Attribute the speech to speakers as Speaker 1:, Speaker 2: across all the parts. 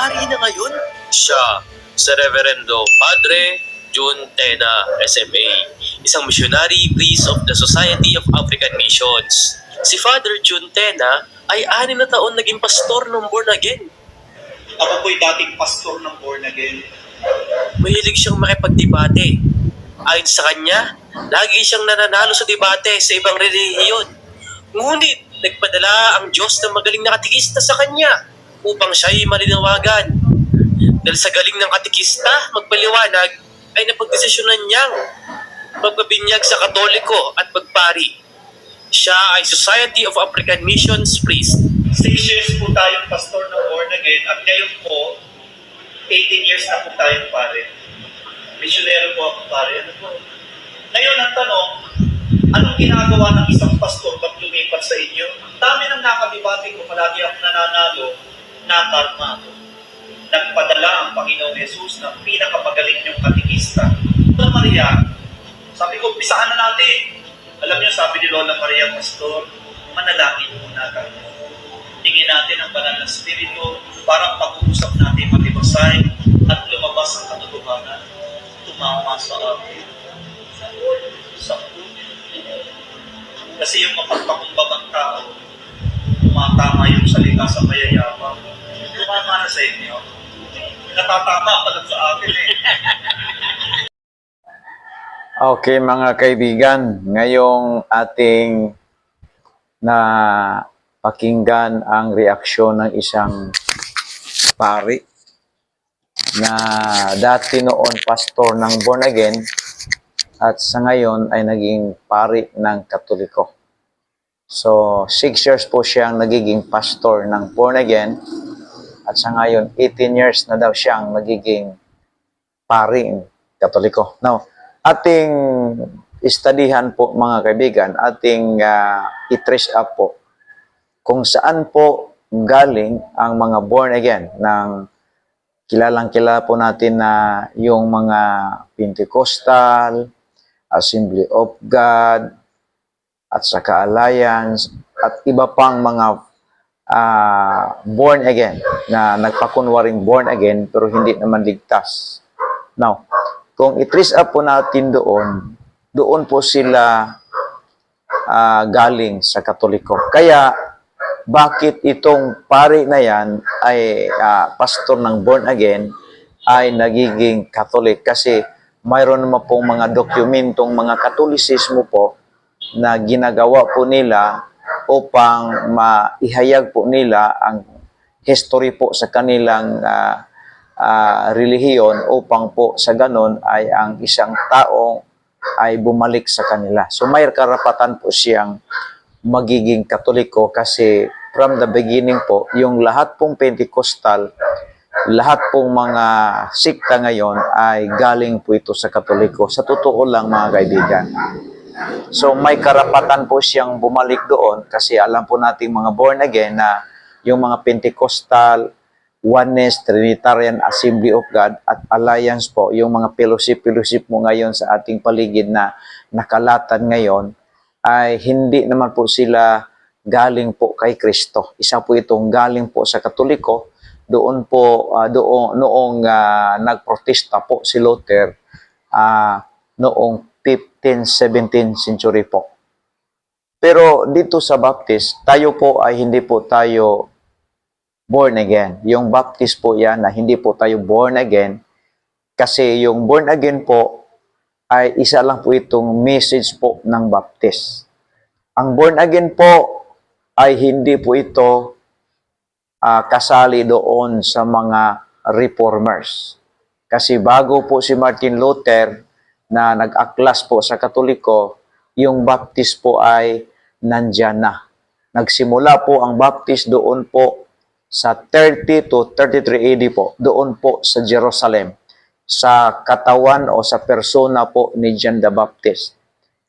Speaker 1: pari na ngayon? Siya, sa Reverendo Padre Jun Tena, SMA, isang missionary priest of the Society of African Missions. Si Father Jun Tena ay 6 na taon naging pastor ng Born Again.
Speaker 2: Ako po'y dating pastor ng Born Again.
Speaker 1: Mahilig siyang makipagdebate. Ayon sa kanya, lagi siyang nananalo sa debate sa ibang relihiyon. Ngunit, nagpadala ang Diyos ng magaling na katikista sa kanya upang siya'y malinawagan. Dahil sa galing ng katikista magpaliwanag, ay napagdesisyonan niyang magpabinyag sa Katoliko at magpari. Siya ay Society of African Missions priest.
Speaker 2: 6 years po tayong pastor ng Born Again at ngayon po, 18 years na po tayong pare. Misyonero po ako pare. Ano po? Ngayon ang tanong, anong ginagawa ng isang pastor pag lumipat sa inyo? Dami ng nakadibati ko, palagi ako nananalo, nakarma ako. Nagpadala ang Panginoong Jesus ng pinakamagaling niyong katikista. Lola Maria, sabi ko, pisaan na natin. Alam niyo, sabi ni Lola Maria Pastor, manalangin muna tayo. Tingin natin ang banal na spirito para pag-uusap natin matibasay at lumabas ang katotohanan. Tumama sa atin. Sa kasi yung mapagpakumbabang tao, tumatama yung salita sa mayayabang. Tumama na sa inyo. Natatama pa lang sa akin eh.
Speaker 3: Okay mga kaibigan, ngayong ating na pakinggan ang reaksyon ng isang pari na dati noon pastor ng Born Again at sa ngayon ay naging pari ng Katoliko. So 6 years po siyang nagiging pastor ng Born Again at sa ngayon 18 years na daw siyang nagiging pari ng Katoliko. Now, ating istadihan po mga kaibigan, ating i-trace up po kung saan po galing ang mga born again ng kilalang-kilala po natin na yung mga Pentecostal, Assembly of God, at saka Alliance, at iba pang mga born again na nagpakunwaring born again pero hindi naman ligtas. Now, kung i-trace up po natin doon po sila galing sa Katoliko. Kaya, bakit itong pari na yan ay pastor ng Born Again ay nagiging Catholic? Kasi mayroon naman pong mga dokumentong mga Katolisismo po na ginagawa po nila upang maihayag po nila ang history po sa kanilang relihiyon upang po sa ganon ay ang isang tao ay bumalik sa kanila. So may karapatan po siyang magiging Katoliko kasi from the beginning po, yung lahat pong Pentecostal, lahat pong mga sikta ngayon ay galing po ito sa Katoliko. Sa totoo lang mga kaibigan. So may karapatan po siyang bumalik doon kasi alam po nating mga born again na yung mga Pentecostal, Oneness, Trinitarian, Assembly of God at Alliance po, yung mga fellowship mo ngayon sa ating paligid na nakalatan ngayon, ay hindi naman po sila galing po kay Kristo. Isa po itong galing po sa Katoliko. Doon po, noong nagprotesta po si Luther, noong 15th, 17th century po. Pero dito sa Baptist, tayo po ay hindi po tayo born again. Yung Baptist po yan na hindi po tayo born again kasi yung born again po ay isa lang po itong message po ng Baptist. Ang born again po ay hindi po ito kasali doon sa mga reformers. Kasi bago po si Martin Luther na nag-aklas po sa Katoliko, yung Baptist po ay nandyan na. Nagsimula po ang Baptist doon po sa 30 to 33 AD po, doon po sa Jerusalem, sa katawan o sa persona po ni John the Baptist.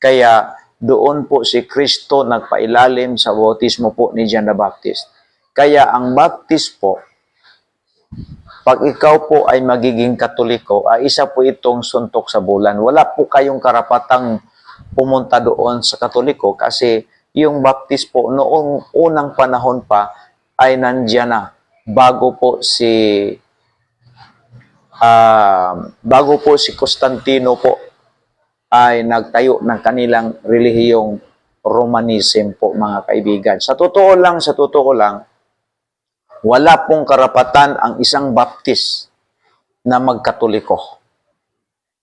Speaker 3: Kaya doon po si Kristo nagpailalim sa bautismo po ni John the Baptist. Kaya ang Baptist po, pag ikaw po ay magiging Katoliko, ay isa po itong suntok sa bulan. Wala po kayong karapatang pumunta doon sa Katoliko kasi yung Baptist po noong unang panahon pa ay nandiyan na bago po si bago po si Constantino po ay nagtayo ng kanilang relihiyong Romanism po, mga kaibigan. Sa totoo lang, wala pong karapatan ang isang Baptist na magkatoliko.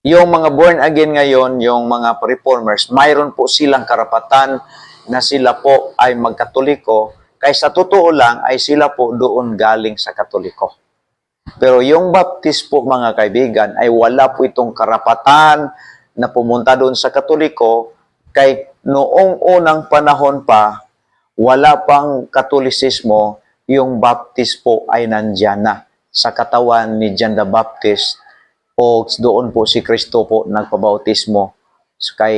Speaker 3: Yung mga born again ngayon, yung mga reformers, mayroon po silang karapatan na sila po ay magkatoliko, kaya sa totoo lang ay sila po doon galing sa katoliko. Pero yung Baptist po, mga kaibigan, ay wala po itong karapatan na pumunta doon sa katoliko, kay noong unang panahon pa, wala pang katolisismo, yung Baptist po ay nandyan na sa katawan ni John the Baptist, o doon po si Kristo po nagpabautismo kay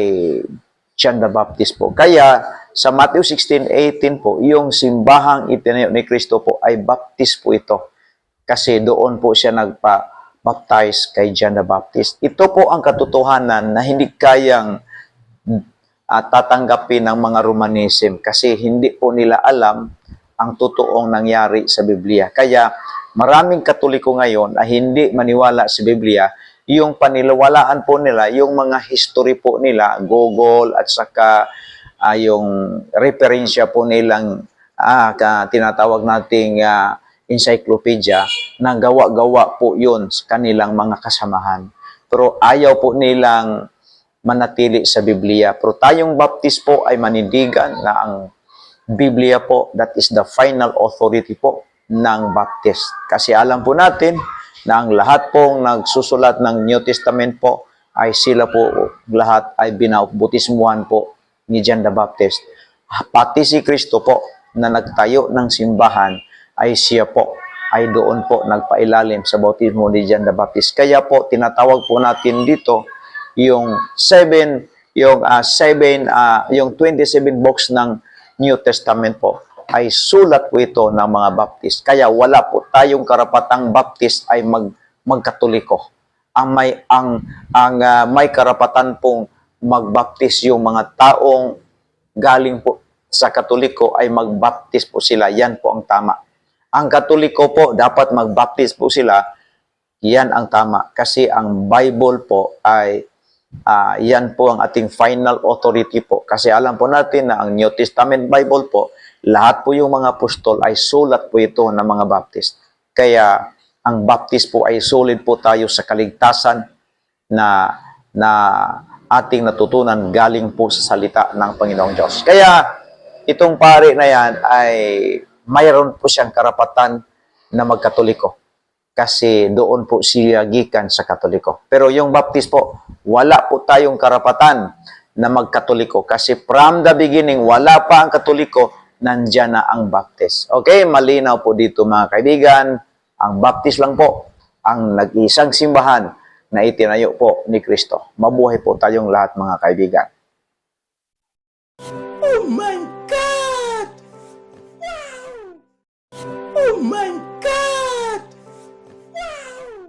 Speaker 3: John the Baptist po. Kaya sa Matthew 16:18 po, yung simbahang itinayo ni Kristo po ay Baptist po ito. Kasi doon po siya nagpa-baptize kay John the Baptist. Ito po ang katotohanan na hindi kayang tatanggapin ng mga Romanism kasi hindi po nila alam ang totoong nangyari sa Biblia. Kaya maraming Katoliko ngayon ay hindi maniwala sa Biblia. Yung paniwalaan po nila, yung mga history po nila, Google at saka yung referensya po nilang tinatawag nating encyclopedia, na gawa-gawa po yun sa kanilang mga kasamahan. Pero ayaw po nilang manatili sa Biblia. Pero tayong Baptist po ay manindigan na ang Biblia po, that is the final authority po ng Baptist. Kasi alam po natin na ang lahat pong nagsusulat ng New Testament po ay sila po lahat ay binautismuhan po ni John the Baptist. Pati si Kristo po na nagtayo ng simbahan ay siya po ay doon po nagpailalim sa bautismo ni John the Baptist. Kaya po tinatawag po natin dito yung 27 books ng New Testament po ay sulat po ito ng mga Baptist. Kaya wala po tayong karapatang Baptist ay magkatoliko. May karapatan pong magbaptis yung mga taong galing po sa Katoliko ay magbaptis po sila. Yan po ang tama. Ang Katoliko po dapat magbaptis po sila. Yan ang tama. Kasi ang Bible po ay yan po ang ating final authority po. Kasi alam po natin na ang New Testament Bible po, lahat po yung mga apostol ay sulat po ito ng mga Baptist. Kaya ang Baptist po ay solid po tayo sa kaligtasan na ating natutunan galing po sa salita ng Panginoong Diyos. Kaya itong pare na yan ay mayroon po siyang karapatan na magkatoliko. Kasi doon po siya gikan sa Katoliko. Pero yung Baptist po, wala po tayong karapatan na magkatoliko. Kasi from the beginning, wala pa ang Katoliko, nandyan na ang Baptist. Okay, malinaw po dito mga kaibigan. Ang Baptist lang po ang nag-iisang simbahan na itinayo po ni Kristo. Mabuhay po tayong lahat mga kaibigan.
Speaker 4: Oh my God! Wow! Oh my God! Wow!